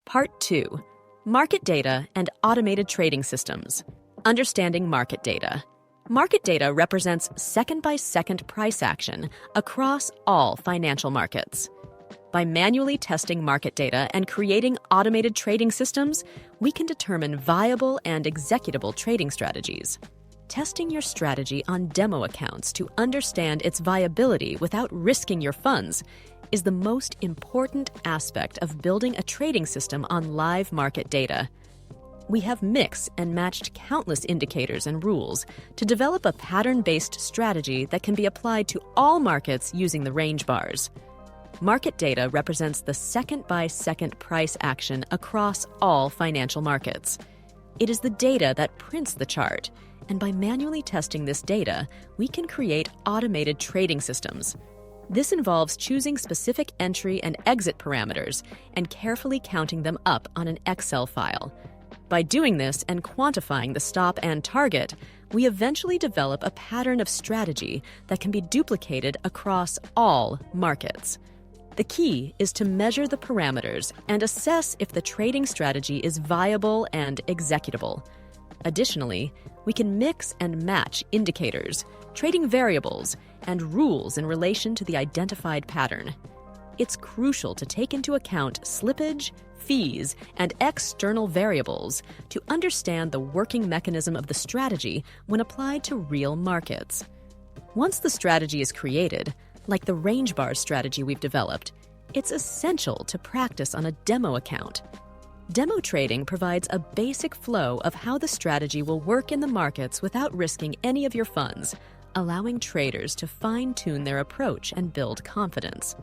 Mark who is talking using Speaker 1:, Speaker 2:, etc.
Speaker 1: Part 2. Market Data and Automated Trading Systems. Understanding market data. Market data represents second-by-second price action across all financial markets. By manually testing market data and creating automated trading systems, we can determine viable and executable trading strategies. Testing your strategy on demo accounts to understand its viability without risking your funds is the most important aspect of building a trading system on live market data. We have mixed and matched countless indicators and rules to develop a pattern-based strategy that can be applied to all markets using the range bars. Market data represents the second-by-second price action across all financial markets. It is the data that prints the chart, and by manually testing this data, we can create automated trading systems. This involves choosing specific entry and exit parameters and carefully counting them up on an Excel file. By doing this and quantifying the stop and target, we eventually develop a pattern of strategy that can be duplicated across all markets. The key is to measure the parameters and assess if the trading strategy is viable and executable. Additionally, we can mix and match indicators, trading variables, and rules in relation to the identified pattern. It's crucial to take into account slippage, fees, and external variables to understand the working mechanism of the strategy when applied to real markets. Once the strategy is created, like the range bar strategy we've developed, it's essential to practice on a demo account. Demo trading provides a basic flow of how the strategy will work in the markets without risking any of your funds, allowing traders to fine-tune their approach and build confidence.